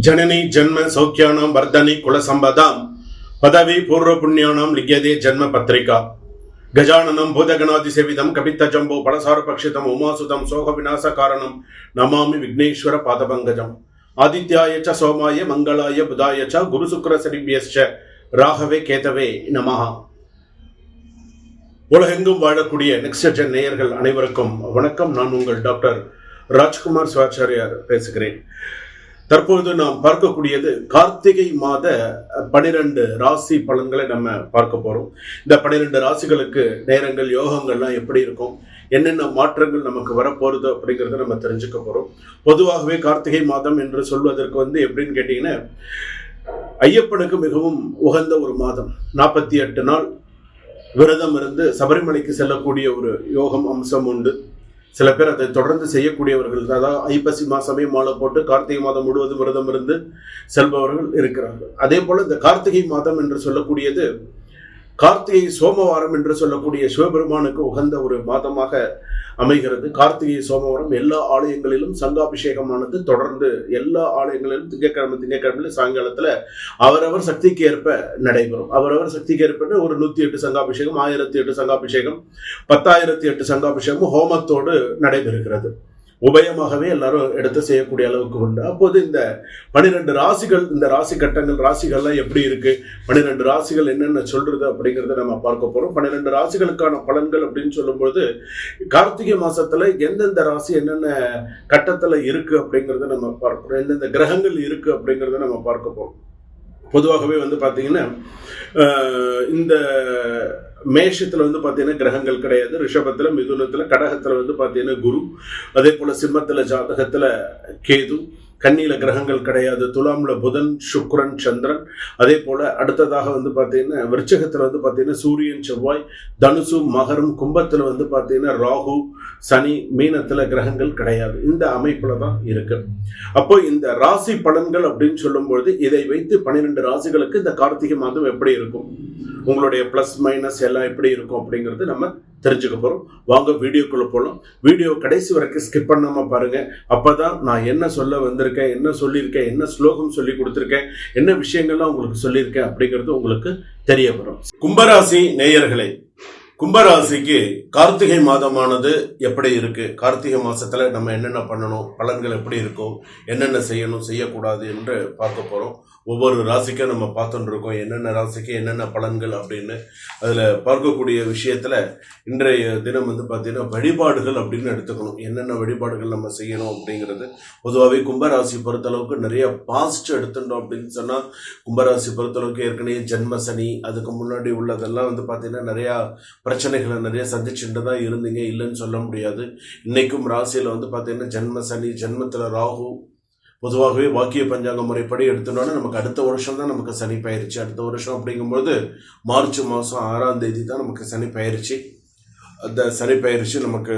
जननी जन्म सौख्यानां वर्धनी कुलसंपदां पदवी पूर्व पुण्यानां लिख्यते जन्म पत्रिका गजाननं भूतगणादिसेवितं कपित्तजम्बो फलसारपक्षितम् उमासुतं शोक विनाश कारणं नमामि विघ्नेश्वर पादपङ्कजम् आदित्याय च सोमाय मंगलाय बुधाय च गुरुशुक्र शनिभ्यश्च ராகவே கேதவே நமஹ. உலகெங்கும் வாழக்கூடிய நெக்ஸ்ட் ஜென் நேயர்கள் அனைவருக்கும் வணக்கம். நான் உங்கள் டாக்டர் ராஜ்குமார் சிவாச்சாரியார் பேசுகிறேன். தற்பொழுது நாம் பார்க்கக்கூடியது கார்த்திகை மாத 12 ராசி பலன்களை நம்ம பார்க்க போறோம். இந்த 12 ராசிகளுக்கு நேரங்கள் யோகங்கள்லாம் எப்படி இருக்கும், என்னென்ன மாற்றங்கள் நமக்கு வரப்போறது அப்படிங்கிறத நம்ம தெரிஞ்சுக்க போறோம். பொதுவாகவே கார்த்திகை மாதம் என்று சொல்வதற்கு எப்படின்னு கேட்டீங்கன்னா, ஐயப்பனுக்கு மிகவும் உகந்த ஒரு மாதம். 48 நாள் விரதம் இருந்து சபரிமலைக்கு செல்லக்கூடிய ஒரு யோகம் அம்சம் உண்டு. சில பேர் அதை தொடர்ந்து செய்யக்கூடியவர்கள், அதாவது ஐப்பசி மாசமே மாலை போட்டு கார்த்திகை மாதம் முழுவதும் விரதம் இருந்து செல்பவர்கள் இருக்கிறார்கள். அதே போல இந்த கார்த்திகை மாதம் என்று சொல்லக்கூடியது கார்த்திகை சோமவாரம் என்று சொல்லக்கூடிய சிவபெருமானுக்கு உகந்த ஒரு மாதமாக அமைகிறது. கார்த்திகை சோமவாரம் எல்லா ஆலயங்களிலும் சங்காபிஷேகமானது தொடர்ந்து எல்லா ஆலயங்களிலும் திங்கட்கிழமையில சாயங்காலத்துல அவரவர் சக்திக்கு ஏற்ப நடைபெறும். அவரவர் சக்திக்கு ஏற்ப ஒரு 108 சங்காபிஷேகம், 1008 சங்காபிஷேகம், 10,008 சங்காபிஷேகம் ஹோமத்தோடு நடைபெறுகிறது. உபயமாகவே எல்லாரும் எடுத்து செய்யக்கூடிய அளவுக்கு உண்டு. அப்போது இந்த 12 ராசிகள், இந்த ராசி கட்டங்கள், ராசிகள்லாம் எப்படி இருக்கு, 12 ராசிகள் என்னென்ன சொல்றது அப்படிங்கறத நம்ம பார்க்க போறோம். 12 ராசிகளுக்கான பலன்கள் அப்படின்னு சொல்லும்போது கார்த்திகை மாசத்துல எந்தெந்த ராசி என்னென்ன கட்டத்துல இருக்கு அப்படிங்கறத நம்ம பார்க்கிறோம், எந்தெந்த கிரகங்கள் இருக்கு அப்படிங்கறத நம்ம பார்க்க போறோம். பொதுவாகவே பாத்தீங்கன்னா இந்த மேஷத்துல பாத்தீங்கன்னா கிரகங்கள் கிடையாது. ரிஷபத்துல, மிதுனத்துல, கடகத்துல பாத்தீங்கன்னா குரு, அதே போல சிம்மத்துல ஜாதகத்துல கேது, கன்னியில கிரகங்கள் கிடையாது. துலாம்ல புதன், சுக்ரன், சந்திரன், அதே போல அடுத்ததாக பாத்தீங்கன்னா விருச்சகத்துல பாத்தீங்கன்னா சூரியன், செவ்வாய், தனுசு, மகரம், கும்பத்துல பாத்தீங்கன்னா ராகு, சனி, மீனத்துல கிரகங்கள் கிடையாது. இந்த அமைப்புல தான் இருக்கு. அப்போ இந்த ராசி பலன்கள் அப்படின்னு சொல்லும்போது இதை வைத்து 12 ராசிகளுக்கு இந்த கார்த்திகை மாதம் எப்படி இருக்கும், உங்களுடைய பிளஸ் மைனஸ் எல்லாம் எப்படி இருக்கும் அப்படிங்கறது நம்ம தெரிஞ்சுக்க போறோம். வாங்க வீடியோக்குள்ள போலாம். வீடியோ கடைசி வரைக்கும் ஸ்கிப் பண்ணாம பாருங்க. அப்பதான் நான் என்ன சொல்ல வந்திருக்கேன், என்ன சொல்லியிருக்கேன், என்ன ஸ்லோகம் சொல்லி கொடுத்திருக்கேன், என்ன விஷயங்கள்லாம் உங்களுக்கு சொல்லியிருக்கேன் அப்படிங்கிறது உங்களுக்கு தெரிய வரும். கும்பராசி நேயர்களே, கும்பராசிக்கு கார்த்திகை மாதமானது எப்படி இருக்கு, கார்த்திகை மாசத்துல நம்ம என்னென்ன பண்ணணும், பலன்கள் எப்படி இருக்கும், என்னென்ன செய்யணும் செய்யக்கூடாது என்று பார்க்க போறோம். ஒவ்வொரு ராசிக்கும் நம்ம பார்த்துட்டு இருக்கோம் என்னென்ன ராசிக்கு என்னென்ன பலன்கள் அப்படின்னு. அதுல பார்க்கக்கூடிய விஷயத்துல இன்றைய தினம் பாத்தீங்கன்னா வழிபாடுகள் அப்படின்னு எடுத்துக்கணும். என்னென்ன வழிபாடுகள் நம்ம செய்யணும் அப்படிங்கிறது. பொதுவாகவே கும்பராசி பொறுத்தளவுக்கு நிறைய பாஸ்ட் எடுத்துட்டோம் அப்படின்னு சொன்னா, கும்பராசி பொறுத்தளவுக்கு ஏற்கனவே ஜென்ம சனி, அதுக்கு முன்னாடி உள்ளதெல்லாம் பாத்தீங்கன்னா நிறைய பிரச்சனைகளை நிறைய சந்திச்சுட்டு தான் இருந்தீங்க, இல்லைன்னு சொல்ல முடியாது. இன்னைக்கும் ராசியில பாத்தீங்கன்னா ஜென்ம சனி, ஜென்மத்துல ராகு. பொதுவாகவே வாக்கிய பஞ்சாங்க முறைப்படி எடுத்துட்டோம்னா நமக்கு அடுத்த வருஷம் தான் நமக்கு சனி பயிற்சி. அடுத்த வருஷம் அப்படிங்கும்போது மார்ச் மாதம் 6ஆம் தேதி தான் நமக்கு சனி பயிற்சி. அந்த சனி பயிற்சி நமக்கு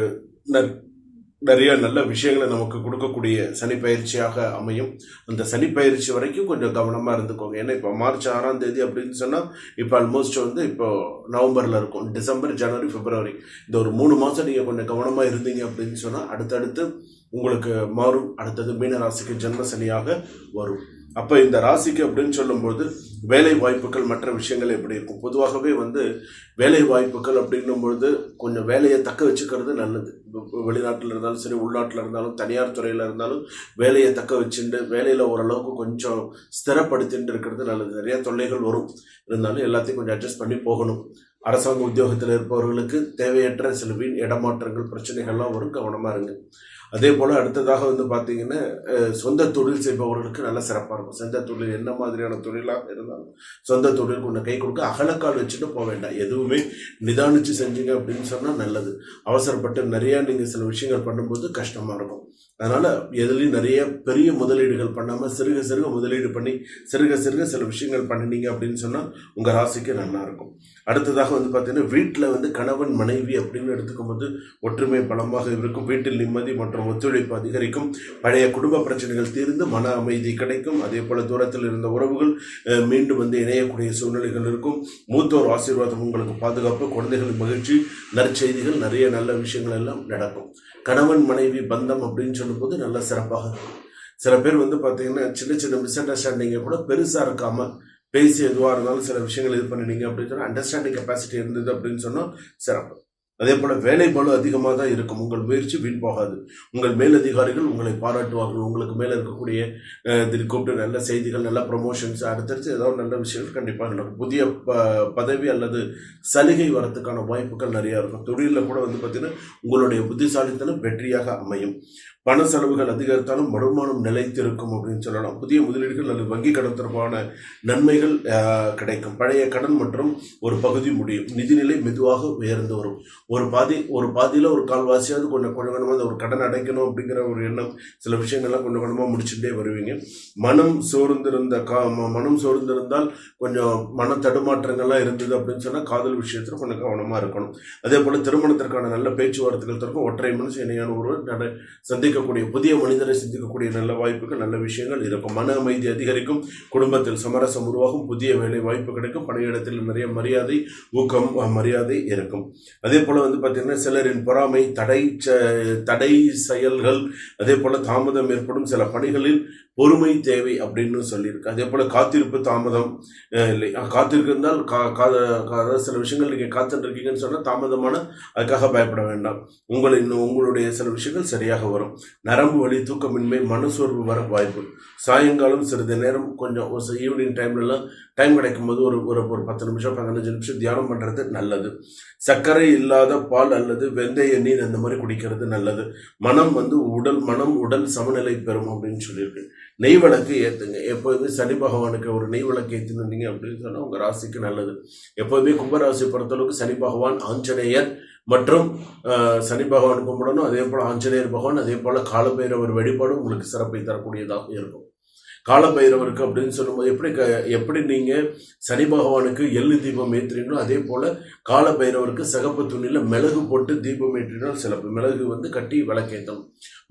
நிறைய நல்ல விஷயங்களை நமக்கு கொடுக்கக்கூடிய சனி பயிற்சியாக அமையும். அந்த சனி பயிற்சி வரைக்கும் கொஞ்சம் கவனமா இருந்துக்கோங்க. ஏன்னா இப்போ மார்ச் 6ஆம் தேதி அப்படின்னு சொன்னா இப்போ ஆல்மோஸ்ட் இப்போ நவம்பர்ல இருக்கும். டிசம்பர், ஜனவரி, பிப்ரவரி, இந்த ஒரு 3 மாசம் நீங்க கொஞ்சம் கவனமா இருந்தீங்க அப்படின்னு சொன்னா அடுத்தடுத்து உங்களுக்கு மாறும். அடுத்தது மீன ராசிக்கு ஜென்ம சனியாக வரும். அப்ப இந்த ராசிக்கு அப்படின்னு சொல்லும்போது வேலை வாய்ப்புகள், மற்ற விஷயங்கள் எப்படி இருக்கும். பொதுவாகவே வேலை வாய்ப்புகள் அப்படின்னும்பொழுது கொஞ்சம் வேலையை தக்க வச்சுக்கிறது நல்லது. வெளிநாட்டில் இருந்தாலும் சரி, உள்நாட்டில் இருந்தாலும், தனியார் துறையில இருந்தாலும் வேலையை தக்க வச்சுட்டு வேலையில ஓரளவுக்கு கொஞ்சம் ஸ்திரப்படுத்திட்டு இருக்கிறது நல்லது. நிறைய தொல்லைகள் வரும், இருந்தாலும் எல்லாத்தையும் கொஞ்சம் அட்ஜஸ்ட் பண்ணி போகணும். அரசாங்க உத்தியோகத்தில் இருப்பவர்களுக்கு தேவையற்ற சில வீண் இடமாற்றங்கள், பிரச்சனைகள்லாம் வரும், கவனமா இருங்க. அதே போல அடுத்ததாக பாத்தீங்கன்னா சொந்த தொழில் செய்பவர்களுக்கு நல்ல சிறப்பா இருக்கும். சொந்த தொழில் என்ன மாதிரியான தொழிலாக இருந்தாலும் சொந்த தொழில் கொஞ்சம் கை கொடுக்க அகலக்கால் வச்சுட்டு போக வேண்டாம். எதுவுமே நிதானிச்சு செஞ்சீங்க அப்படின்னு சொன்னா நல்லது. அவசரப்பட்டு நிறைய நீங்க சில விஷயங்கள் பண்ணும்போது கஷ்டமா இருக்கும். அதனால எதுலையும் நிறைய பெரிய முதலீடுகள் பண்ணாம சிறுக சிறுக முதலீடு பண்ணி சிறுக சிறுக சில விஷயங்கள் பண்ணினீங்க அப்படின்னு சொன்னா உங்க ராசிக்கு நல்லா இருக்கும். அடுத்ததாக பாத்தீங்கன்னா வீட்டுல கணவன் மனைவி அப்படின்னு எடுத்துக்கும் போது ஒற்றுமை பலமாக இருக்கும். வீட்டில் நிம்மதி மற்றும் ஒத்துழைப்பு அதிகரிக்கும். பழைய குடும்ப பிரச்சனைகள் தீர்ந்து மன அமைதி கிடைக்கும். அதே போல தூரத்தில் இருந்த உறவுகள் மீண்டும் இணையக்கூடிய சூழ்நிலைகள் இருக்கும். மூத்தோர் ஆசீர்வாதம் உங்களுக்கு பாதுகாப்பு, குழந்தைகளின் மகிழ்ச்சி, நற்செய்திகள், நிறைய நல்ல விஷயங்கள் எல்லாம் நடக்கும். கணவன் மனைவி பந்தம் அப்படின்னு சொல்லும்போது நல்ல சிறப்பாக இருக்கும். சில பேர் வந்து பார்த்தீங்கன்னா சின்ன சின்ன மிஸ் அண்டர்ஸ்டாண்டிங்கை கூட பெருசாக இருக்காம பேசி எதுவாக இருந்தாலும் சில விஷயங்கள் இது பண்ணினீங்க அப்படின்னு சொன்னால் அண்டர்ஸ்டாண்டிங் கெப்பாசிட்டி இருந்தது அப்படின்னு சொன்னால் சிறப்பு. அதே போல வேலை பளு அதிகமாக தான் இருக்கும். உங்கள் முயற்சி வீண் போகாது. உங்கள் மேலதிகாரிகள் உங்களை பாராட்டுவார்கள். உங்களுக்கு மேலே இருக்கக்கூடிய கூப்பிட்டு நல்ல செய்திகள், நல்ல ப்ரொமோஷன்ஸ், அடுத்தடுத்து ஏதாவது நல்ல விஷயங்கள் கண்டிப்பாக நடக்கும். புதிய பதவி அல்லது சலுகை வரத்துக்கான வாய்ப்புகள் நிறையா இருக்கும். தொழிலில் கூட வந்து பார்த்தீங்கன்னா உங்களுடைய புத்திசாலித்தனம் வெற்றியாக அமையும். பண செலவுகள் அதிகரித்தாலும் வருமானம் நிலைத்திருக்கும் அப்படின்னு சொல்லலாம். புதிய முதலீடுகள் அல்லது வங்கி கடன் தொடர்பான நன்மைகள் கிடைக்கும். பழைய கடன் மற்றும் ஒரு பகுதி முடியும். நிதிநிலை மெதுவாக உயர்ந்து வரும். ஒரு பாதியில் ஒரு கால்வாசியாவது கொஞ்சம் கொஞ்சமாக ஒரு கடன் அடைக்கணும் அப்படிங்கிற ஒரு எண்ணம், சில விஷயங்கள்லாம் கொஞ்சம் கொஞ்சமாக முடிச்சுட்டே வருவீங்க. மனம் சோர்ந்திருந்தால் கொஞ்சம் மன தடுமாற்றங்கள்லாம் இருந்தது அப்படின்னு சொன்னால் காதல் விஷயத்தில் கொஞ்சம் கவனமாக இருக்கணும். அதே போல் திருமணத்திற்கான நல்ல பேச்சுவார்த்தைகள் திறக்கும். ஒற்றை மனசு இணையான ஒரு சந்திக்கக்கூடிய புதிய மனிதரை சந்திக்கக்கூடிய நல்ல வாய்ப்புகள், நல்ல விஷயங்கள் இருக்கும். மன அமைதி அதிகரிக்கும். குடும்பத்தில் சமரசம் உருவாகும். புதிய வேலை வாய்ப்பு கிடைக்கும். பணியிடத்தில் நிறைய மரியாதை, ஊக்கம், மரியாதை இருக்கும். அதே போல வந்து பார்த்தீங்கன்னா சிலரின் பொறாமை, தடை செயல்கள், அதே போல தாமதம் ஏற்படும். சில பணிகளில் பொறுமை தேவை அப்படின்னு சொல்லியிருக்கு. அதே போல காத்திருப்பு தாமதம் இல்லை, காத்திருந்தால் சில விஷயங்கள் நீங்கள் காத்துட்டு இருக்கீங்கன்னு சொன்னால் தாமதமான அதுக்காக பயப்பட வேண்டாம். உங்களுடைய சில விஷயங்கள் சரியாக வரும். நரம்பு வலி, தூக்கமின்மை, மனசோர்வு வர வாய்ப்பு. சாயங்காலம் சிறிது நேரம் கொஞ்சம் ஈவினிங் டைம்லலாம் டைம் கிடைக்கும் போது ஒரு 10 நிமிஷம் 15 நிமிஷம் தியானம் பண்ணுறது நல்லது. சர்க்கரை இல்லாத பால் அல்லது வெந்தய நீர் அந்த மாதிரி குடிக்கிறது நல்லது. மனம் உடல் சமநிலை பெறும் அப்படின்னு சொல்லியிருக்கு. நெய் விளக்கு ஏற்றுங்க. எப்போதுமே சனி பகவானுக்கு ஒரு நெய் விளக்கு ஏற்றினீங்க அப்படின்னு சொன்னால் உங்கள் ராசிக்கு நல்லது. எப்போதுமே கும்பராசி பொறுத்தளவுக்கு சனி பகவான், ஆஞ்சநேயர் மற்றும் சனி பகவான் கும்பிடணும். அதே போல் ஆஞ்சநேயர் பகவான், அதே போல் காலபைரவர் வழிபாடு உங்களுக்கு சிறப்பை தரக்கூடியதாக இருக்கும். காலபைரவருக்கு அப்படின்னு சொல்லும்போது எப்படி நீங்கள் சனி பகவானுக்கு எள்ளு தீபம் ஏற்றினோ அதே போல் காலபைரவருக்கு சிகப்பு துணியில் மிளகு போட்டு தீபம் ஏற்றினால் சிறப்பு. மிளகு வந்து கட்டி விளக்கேற்றணும்.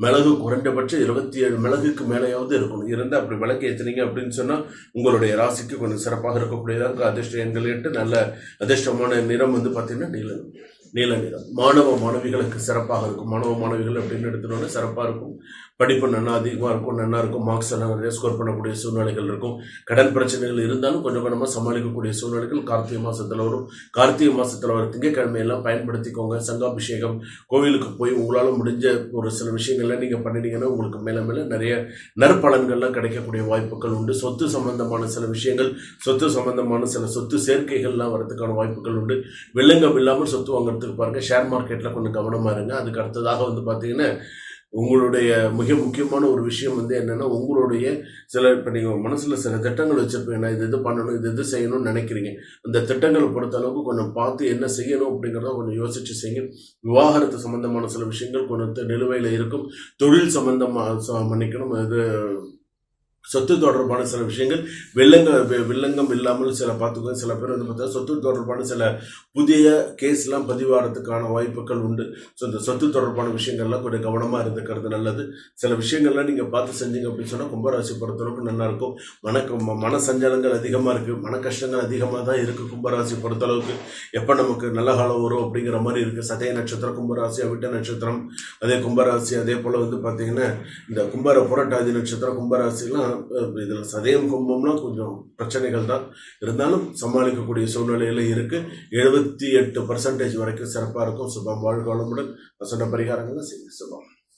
மிளகு குறைந்தபட்சம் 27 மிளகுக்கு மேலேயாவது இருக்கணும். இருந்தால் அப்படி விளக்கு ஏற்றினீங்க அப்படின்னு சொன்னால் உங்களுடைய ராசிக்கு கொஞ்சம் சிறப்பாக இருக்கக்கூடியதாக. அதிர்ஷ்ட எண்கள் 8. நல்ல அதிர்ஷ்டமான நிறம் வந்து பார்த்தீங்கன்னா நீல நிறம். மாணவ மாணவிகளுக்கு சிறப்பாக இருக்கும். மாணவ மாணவிகள் அப்படின்னு எடுத்துனோன்னா சிறப்பாக இருக்கும். படிப்பு நன்னா அதிகமாக இருக்கும், நன்னா இருக்கும். மார்க்ஸ் எல்லாம் நிறைய ஸ்கோர் பண்ணக்கூடிய சூழ்நிலைகள் இருக்கும். கடன் பிரச்சனைகள் இருந்தாலும் கொஞ்சம் கொஞ்சமாக சமாளிக்கக்கூடிய சூழ்நிலைகள் கார்த்திகை மாதத்தில் வரும். கார்த்திகை மாதத்தில் வர திங்கட்கிழமையெல்லாம் பயன்படுத்திக்கோங்க. சங்காபிஷேகம், கோவிலுக்கு போய் உங்களால் முடிஞ்ச ஒரு சில விஷயங்கள்லாம் நீங்கள் பண்ணிட்டீங்கன்னா உங்களுக்கு மேலே மேலே நிறைய நற்பலன்கள்லாம் கிடைக்கக்கூடிய வாய்ப்புகள் உண்டு. சொத்து சம்பந்தமான சில விஷயங்கள், சொத்து சம்பந்தமான சில சொத்து சேர்க்கைகள்லாம் வரதுக்கான வாய்ப்புகள் உண்டு. வில்லங்கம் இல்லாமல் சொத்து வாங்குறதுக்கு பாருங்கள். ஷேர் மார்க்கெட்டில் கொஞ்சம் கவனமாக இருங்க. அதுக்கு அடுத்ததாக வந்து பார்த்தீங்கன்னா உங்களுடைய மிக முக்கியமான ஒரு விஷயம் வந்து என்னென்னா, உங்களுடைய இப்போ நீங்கள் மனசில் சில திட்டங்கள் வச்சுருப்பீங்க. நான் இது பண்ணணும், இது செய்யணும்னு நினைக்கிறீங்க. அந்த திட்டங்களை பொறுத்த அளவுக்கு கொஞ்சம் பார்த்து என்ன செய்யணும் அப்படிங்கிறத கொஞ்சம் யோசித்து செய்யுங்க. விவாகரத்து சம்மந்தமான சில விஷயங்கள் கொஞ்சம் நிலுவையில் இருக்கும். தொழில் சம்மந்தமாக மன்னிக்கணும், இது சொத்து தொடர்பான சில விஷயங்கள் வில்லங்கம் இல்லாமல் சில பார்த்துக்கோ. சில பேர் வந்து பார்த்தா சொத்து தொடர்பான சில புதிய கேஸ்லாம் பதிவாகிறதுக்கான வாய்ப்புகள் உண்டு. ஸோ இந்த சொத்து தொடர்பான விஷயங்கள்லாம் கொஞ்சம் கவனமாக இருந்துக்கிறது நல்லது. சில விஷயங்கள்லாம் நீங்கள் பார்த்து செஞ்சீங்க அப்படின்னு சொன்னால் கும்பராசி பொறுத்தளவுக்கு நல்லாயிருக்கும். மன சஞ்சலங்கள் அதிகமாக இருக்குது, மன கஷ்டங்கள் அதிகமாக தான் இருக்குது கும்பராசி பொறுத்தளவுக்கு. எப்போ நமக்கு நல்ல காலம் வரும் அப்படிங்கிற மாதிரி இருக்குது. சதய நட்சத்திரம் கும்பராசி, அவிட்ட நட்சத்திரம் அதே கும்பராசி. அதே போல் வந்து பார்த்தீங்கன்னா இந்த புரட்டாதி நட்சத்திரம் கும்பராசிலாம் இதில் சதயம் கும்பம்லாம் கொஞ்சம் பிரச்சனைகள் தான் இருந்தாலும் சமாளிக்கக்கூடிய சூழ்நிலையில் இருக்குது. 78% வரைக்கும் சிறப்பாக இருக்கும். சுபம். வாழ்க வளமுடன். சொன்ன பரிகாரங்களை செய்ய சுபம்.